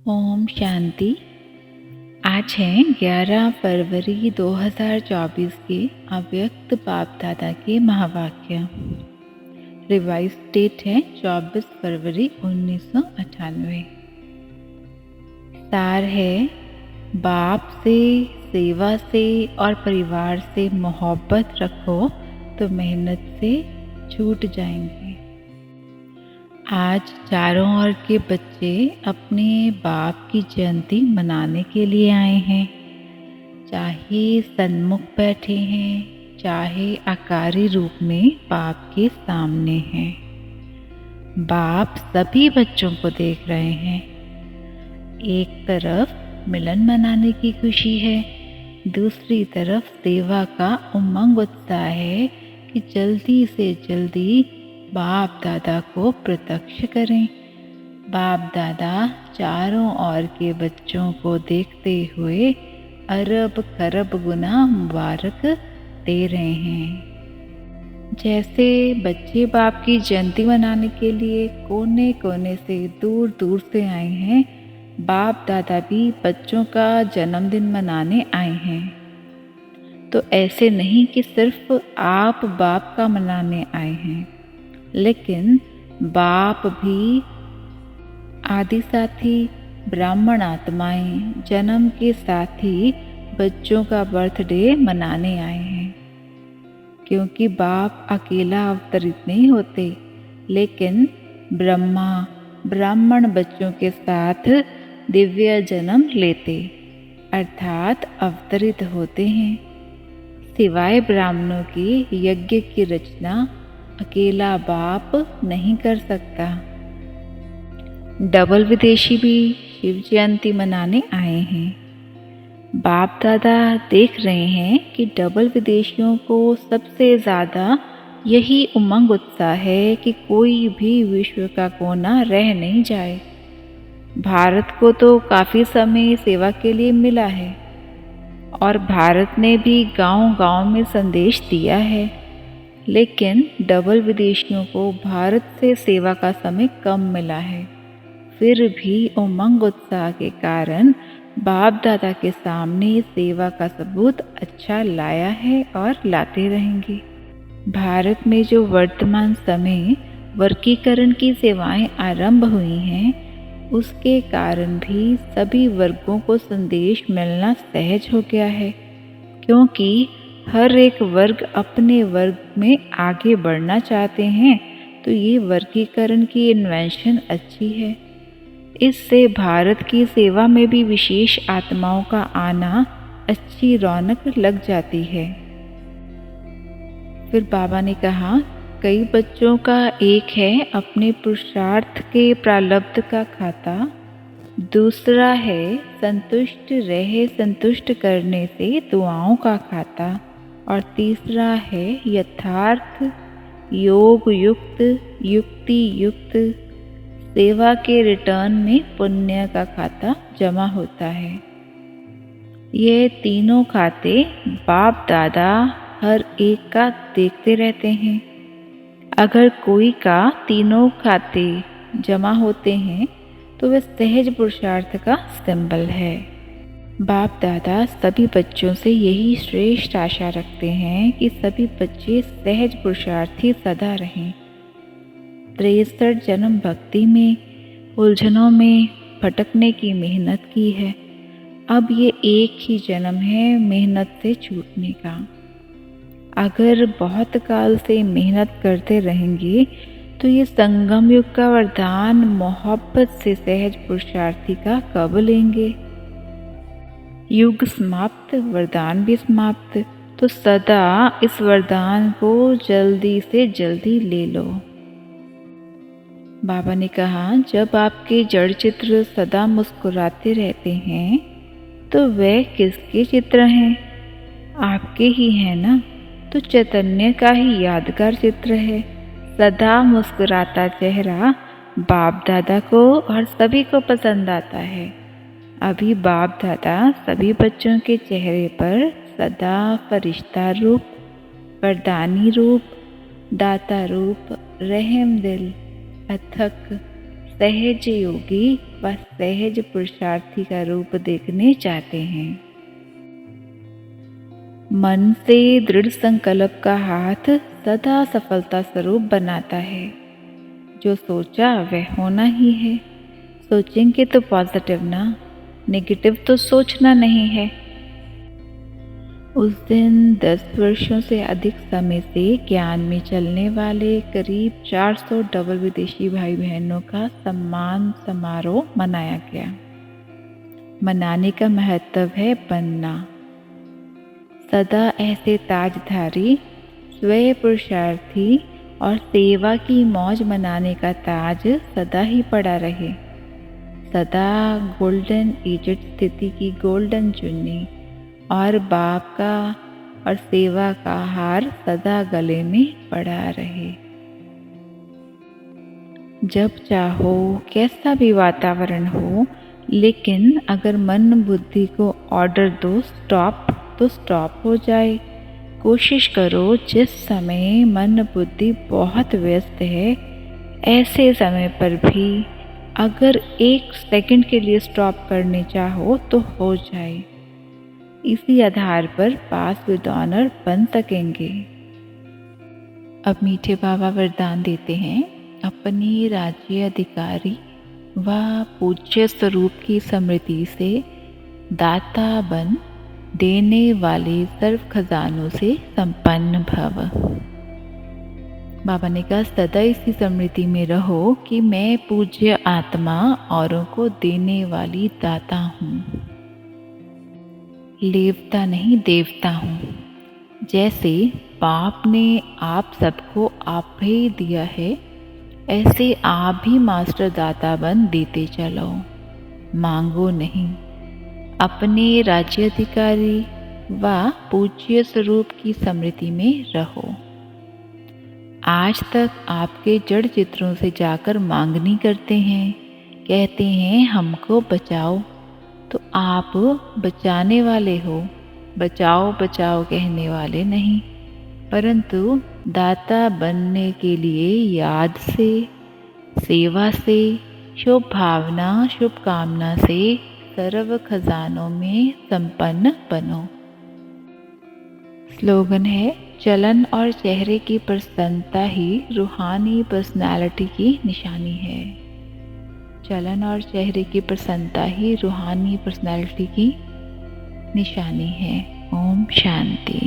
ओम शांति। आज है 11 फरवरी 2024 के अव्यक्त बाप दादा के महावाक्य। रिवाइज डेट है 24 फरवरी 1998। सार है, बाप से, सेवा से और परिवार से मोहब्बत रखो तो मेहनत से छूट जाएंगे। आज चारों ओर के बच्चे अपने बाप की जयंती मनाने के लिए आए हैं। चाहे सन्मुख बैठे हैं, चाहे आकारी रूप में बाप के सामने हैं। बाप सभी बच्चों को देख रहे हैं। एक तरफ मिलन मनाने की खुशी है, दूसरी तरफ सेवा का उमंग उत्साह है कि जल्दी से जल्दी बाप दादा को प्रत्यक्ष करें। बाप दादा चारों ओर के बच्चों को देखते हुए अरब खरब गुना मुबारक दे रहे हैं। जैसे बच्चे बाप की जयंती मनाने के लिए कोने कोने से दूर दूर से आए हैं, बाप दादा भी बच्चों का जन्मदिन मनाने आए हैं। तो ऐसे नहीं कि सिर्फ आप बाप का मनाने आए हैं, लेकिन बाप भी आदि साथी ब्राह्मण आत्माएं जन्म के साथ ही बच्चों का बर्थडे मनाने आए हैं। क्योंकि बाप अकेला अवतरित नहीं होते, लेकिन ब्रह्मा ब्राह्मण बच्चों के साथ दिव्य जन्म लेते अर्थात अवतरित होते हैं। सिवाय ब्राह्मणों की यज्ञ की रचना अकेला बाप नहीं कर सकता। डबल विदेशी भी शिव जयंती मनाने आए हैं। बाप दादा देख रहे हैं कि डबल विदेशियों को सबसे ज़्यादा यही उमंग उत्साह है कि कोई भी विश्व का कोना रह नहीं जाए। भारत को तो काफ़ी समय सेवा के लिए मिला है और भारत ने भी गांव-गांव में संदेश दिया है, लेकिन डबल विदेशियों को भारत से सेवा का समय कम मिला है। फिर भी उमंग उत्साह के कारण बाप दादा के सामने सेवा का सबूत अच्छा लाया है और लाते रहेंगे। भारत में जो वर्तमान समय वर्गीकरण की सेवाएं आरंभ हुई हैं, उसके कारण भी सभी वर्गों को संदेश मिलना सहज हो गया है, क्योंकि हर एक वर्ग अपने वर्ग में आगे बढ़ना चाहते हैं। तो ये वर्गीकरण की इन्वेंशन अच्छी है। इससे भारत की सेवा में भी विशेष आत्माओं का आना अच्छी रौनक लग जाती है। फिर बाबा ने कहा, कई बच्चों का एक है अपने पुरुषार्थ के प्रारब्ध का खाता, दूसरा है संतुष्ट रहे संतुष्ट करने से दुआओं का खाता, और तीसरा है यथार्थ योग युक्त युक्ति युक्त सेवा के रिटर्न में पुण्य का खाता जमा होता है। ये तीनों खाते बाप दादा हर एक का देखते रहते हैं। अगर कोई का तीनों खाते जमा होते हैं तो वह सहज पुरुषार्थ का सिंबल है। बाप दादा सभी बच्चों से यही श्रेष्ठ आशा रखते हैं कि सभी बच्चे सहज पुरुषार्थी सदा रहें। 63 जन्म भक्ति में उलझनों में भटकने की मेहनत की है। अब ये एक ही जन्म है मेहनत से छूटने का। अगर बहुत काल से मेहनत करते रहेंगे तो ये संगम युग का वरदान मोहब्बत से सहज पुरुषार्थी का कब लेंगे। युग समाप्त, वरदान भी समाप्त, तो सदा इस वरदान को जल्दी से जल्दी ले लो। बाबा ने कहा, जब आपके जड़ चित्र सदा मुस्कुराते रहते हैं तो वे किसके चित्र हैं? आपके ही हैं ना। तो चैतन्य का ही यादगार चित्र है। सदा मुस्कुराता चेहरा बाप दादा को और सभी को पसंद आता है। अभी बाप दादा सभी बच्चों के चेहरे पर सदा फरिश्ता रूप, वरदानी रूप, दाता रूप, रहम दिल, अथक सहज योगी व सहज पुरुषार्थी का रूप देखने चाहते हैं। मन से दृढ़ संकल्प का हाथ सदा सफलता स्वरूप बनाता है। जो सोचा वह होना ही है। सोचेंगे तो पॉजिटिव ना, नेगेटिव तो सोचना नहीं है। उस दिन 10 वर्षों से अधिक समय से ज्ञान में चलने वाले करीब 400 डबल विदेशी भाई बहनों का सम्मान समारोह मनाया गया। मनाने का महत्व है बनना। सदा ऐसे ताजधारी, स्वयं पुरुषार्थी और सेवा की मौज मनाने का ताज सदा ही पड़ा रहे। सदा गोल्डन एजेड स्थिति की गोल्डन चुन्नी और बाप का और सेवा का हार सदा गले में पड़ा रहे। जब चाहो कैसा भी वातावरण हो, लेकिन अगर मन बुद्धि को ऑर्डर दो स्टॉप, तो स्टॉप हो जाए। कोशिश करो जिस समय मन बुद्धि बहुत व्यस्त है, ऐसे समय पर भी अगर 1 सेकंड के लिए स्टॉप करने चाहो तो हो जाए। इसी आधार पर पास विद ऑनर बन सकेंगे। अब मीठे बाबा वरदान देते हैं। अपनी राज्य अधिकारी व पूज्य स्वरूप की स्मृति से दाता बन, देने वाले सर्व खजानों से संपन्न भव। बाबा ने कहा सदा इसी स्मृति में रहो कि मैं पूज्य आत्मा औरों को देने वाली दाता हूँ, लेवता नहीं देवता हूँ। जैसे बाप ने आप सबको आप ही दिया है, ऐसे आप भी मास्टर दाता बन देते चलो, मांगो नहीं। अपने राज्याधिकारी व पूज्य स्वरूप की स्मृति में रहो। आज तक आपके जड़ चित्रों से जाकर मांगनी करते हैं, कहते हैं हमको बचाओ, तो आप बचाने वाले हो, बचाओ बचाओ कहने वाले नहीं, परंतु दाता बनने के लिए याद से, सेवा से, शुभ भावना, शुभकामना से सर्व खजानों में संपन्न बनो। स्लोगन है, चलन और चेहरे की प्रसन्नता ही रूहानी पर्सनालिटी की निशानी है। चलन और चेहरे की प्रसन्नता ही रूहानी पर्सनालिटी की निशानी है। ओम शांति।